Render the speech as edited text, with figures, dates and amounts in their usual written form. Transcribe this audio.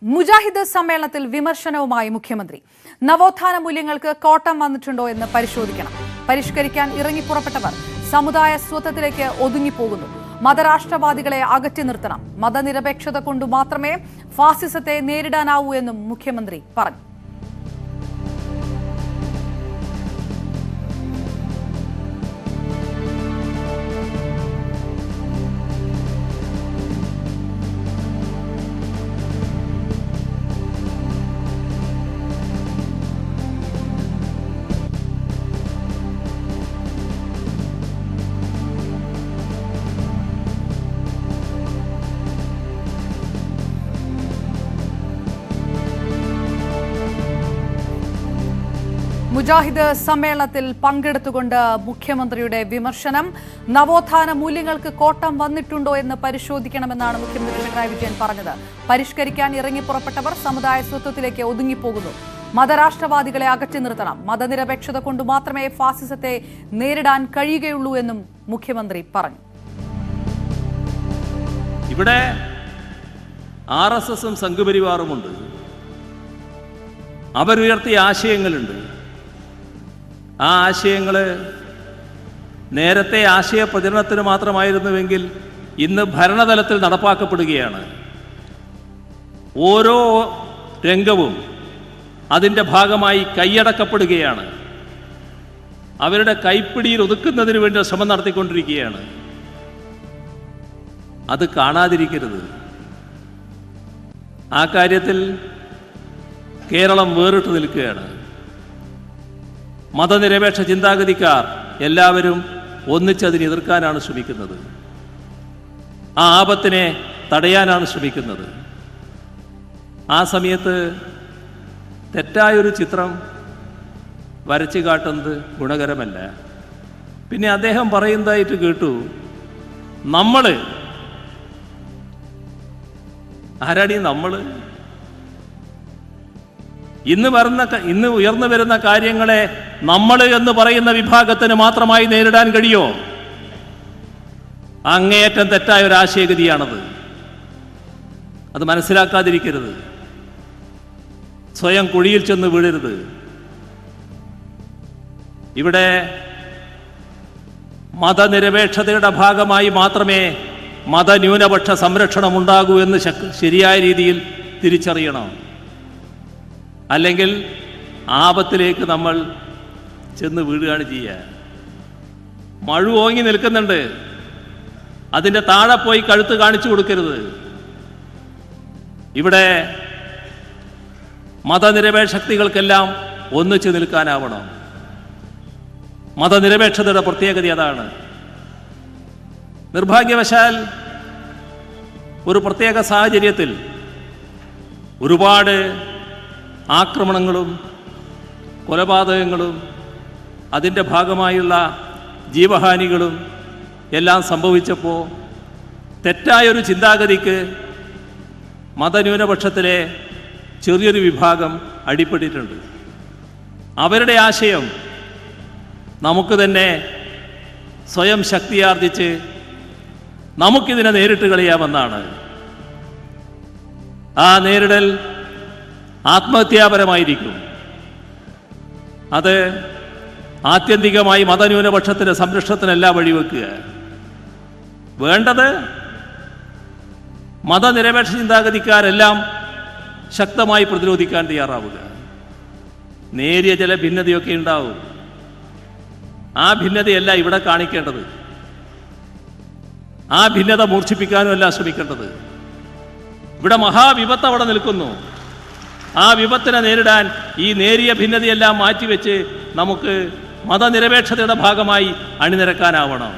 മുജാഹിദ് സമ്മേളനത്തിൽ വിമർശനവുമായി മുഖ്യമന്ത്രി. നവോത്ഥാന മൂല്യങ്ങൾക്ക് കോട്ടം വന്നിട്ടുണ്ടോ എന്ന് പരിശോധിക്കണം. പരിഷ്കരിക്കാൻ ഇറങ്ങിപ്പുറപ്പെട്ടവർ സമുദായ സ്വത്വത്തിലേക്ക് ഒതുങ്ങിപ്പോകുന്നു. മതരാഷ്ട്രവാദികളെ അകറ്റി നിർത്തണം. മതനിരപേക്ഷത കൊണ്ട് മാത്രമേ ഫാസിസത്തെ നേരിടാനാവൂ എന്നും മുഖ്യമന്ത്രി പറഞ്ഞു. മുജാഹിദ് സമ്മേളനത്തിൽ പങ്കെടുത്തുകൊണ്ട് മുഖ്യമന്ത്രിയുടെ വിമർശനം. നവോത്ഥാന മൂല്യങ്ങൾക്ക് കോട്ടം വന്നിട്ടുണ്ടോ എന്ന് പരിശോധിക്കണമെന്നാണ് മുഖ്യമന്ത്രി പിണറായി വിജയൻ പറഞ്ഞത്. പരിഷ്കരിക്കാൻ ഇറങ്ങിപ്പുറപ്പെട്ടവർ സമുദായ സ്വത്വത്തിലേക്ക് ഒതുങ്ങിപ്പോകുന്നു. മതരാഷ്ട്രവാദികളെ അകറ്റി നിർത്തണം. മതനിരപേക്ഷത കൊണ്ട് മാത്രമേ ഫാസിസത്തെ നേരിടാൻ കഴിയുകയുള്ളൂ എന്നും മുഖ്യമന്ത്രി പറഞ്ഞു. ഇവിടെ RSSും സംഘപരിവാറുമുണ്ട്. അവരുയർത്തിയ ആശയങ്ങളുണ്ട്. ആ ആശയങ്ങൾ നേരത്തെ ആശയ പ്രചരണത്തിന് മാത്രമായിരുന്നുവെങ്കിൽ ഇന്ന് ഭരണതലത്തിൽ നടപ്പാക്കപ്പെടുകയാണ്. ഓരോ രംഗവും അതിൻ്റെ ഭാഗമായി കൈയടക്കപ്പെടുകയാണ്. അവരുടെ കൈപ്പിടിയിൽ ഒതുക്കുന്നതിന് വേണ്ടി ശ്രമം നടത്തിക്കൊണ്ടിരിക്കുകയാണ്. അത് കാണാതിരിക്കരുത്. ആ കാര്യത്തിൽ കേരളം വേറിട്ട് നിൽക്കുകയാണ്. മതനിരപേക്ഷ ചിന്താഗതിക്കാർ എല്ലാവരും ഒന്നിച്ചതിനെ എതിർക്കാനാണ് ശ്രമിക്കുന്നത്. ആ ആപത്തിനെ തടയാനാണ് ശ്രമിക്കുന്നത്. ആ സമയത്ത് തെറ്റായൊരു ചിത്രം വരച്ചു കാട്ടുന്നത് ഗുണകരമല്ല. പിന്നെ അദ്ദേഹം പറയുന്നതായിട്ട് കേട്ടു, ആരാടി നമ്മൾ? ഇന്ന് ഉയർന്നു വരുന്ന കാര്യങ്ങളെ നമ്മൾ എന്ന് പറയുന്ന വിഭാഗത്തിന് മാത്രമായി നേരിടാൻ കഴിയോ? അങ്ങേയറ്റം തെറ്റായ ഒരു ആശയഗതിയാണത്. അത് മനസ്സിലാക്കാതിരിക്കരുത്. സ്വയം കുഴിയിൽ ചെന്ന് വീഴരുത്. ഇവിടെ മതനിരപേക്ഷതയുടെ ഭാഗമായി മാത്രമേ മതന്യൂനപക്ഷ സംരക്ഷണം ഉണ്ടാകൂ എന്ന് ശരിയായ രീതിയിൽ തിരിച്ചറിയണം. അല്ലെങ്കിൽ ആപത്തിലേക്ക് നമ്മൾ ചെന്ന് വീഴുകയാണ് ചെയ്യുക. മഴ ഓങ്ങി നിൽക്കുന്നുണ്ട്, അതിൻ്റെ താഴെ പോയി കഴുത്ത് കാണിച്ചു കൊടുക്കരുത്. ഇവിടെ മതനിരപേക്ഷ ശക്തികൾക്കെല്ലാം ഒന്നിച്ചു നിൽക്കാനാവണം. മതനിരപേക്ഷതയുടെ പ്രത്യേകത അതാണ്. നിർഭാഗ്യവശാൽ ഒരു പ്രത്യേക സാഹചര്യത്തിൽ ഒരുപാട് ആക്രമണങ്ങളും കൊലപാതകങ്ങളും അതിൻ്റെ ഭാഗമായുള്ള ജീവഹാനികളും എല്ലാം സംഭവിച്ചപ്പോൾ തെറ്റായൊരു ചിന്താഗതിക്ക് മതന്യൂനപക്ഷത്തിലെ ചെറിയൊരു വിഭാഗം അടിപ്പെട്ടിട്ടുണ്ട്. അവരുടെ ആശയം നമുക്ക് തന്നെ സ്വയം ശക്തിയാർജിച്ച് നമുക്കിതിനെ നേരിട്ട് കളയാമെന്നാണ്. ആ നേരിടൽ ആത്മഹത്യാപരമായിരിക്കും. അത് ആത്യന്തികമായി മതന്യൂനപക്ഷത്തിൻ്റെ സംരക്ഷണത്തിനല്ല വഴിവെക്കുക. വേണ്ടത് മതനിരപേക്ഷ ചിന്താഗതിക്കാരെല്ലാം ശക്തമായി പ്രതിരോധിക്കാൻ തയ്യാറാവുക. നേരിയ ചില ഭിന്നതയൊക്കെ ഉണ്ടാവും. ആ ഭിന്നതയല്ല ഇവിടെ കാണിക്കേണ്ടത്. ആ ഭിന്നത മൂർച്ഛിപ്പിക്കാനുമല്ല ശ്രമിക്കേണ്ടത്. ഇവിടെ മഹാവിപത്ത് അവിടെ നിൽക്കുന്നു. ആ വിപത്തിനെ നേരിടാൻ ഈ നേരിയ ഭിന്നതയെല്ലാം മാറ്റിവെച്ച് നമുക്ക് മതനിരപേക്ഷതയുടെ ഭാഗമായി അണിനിരക്കാനാവണം.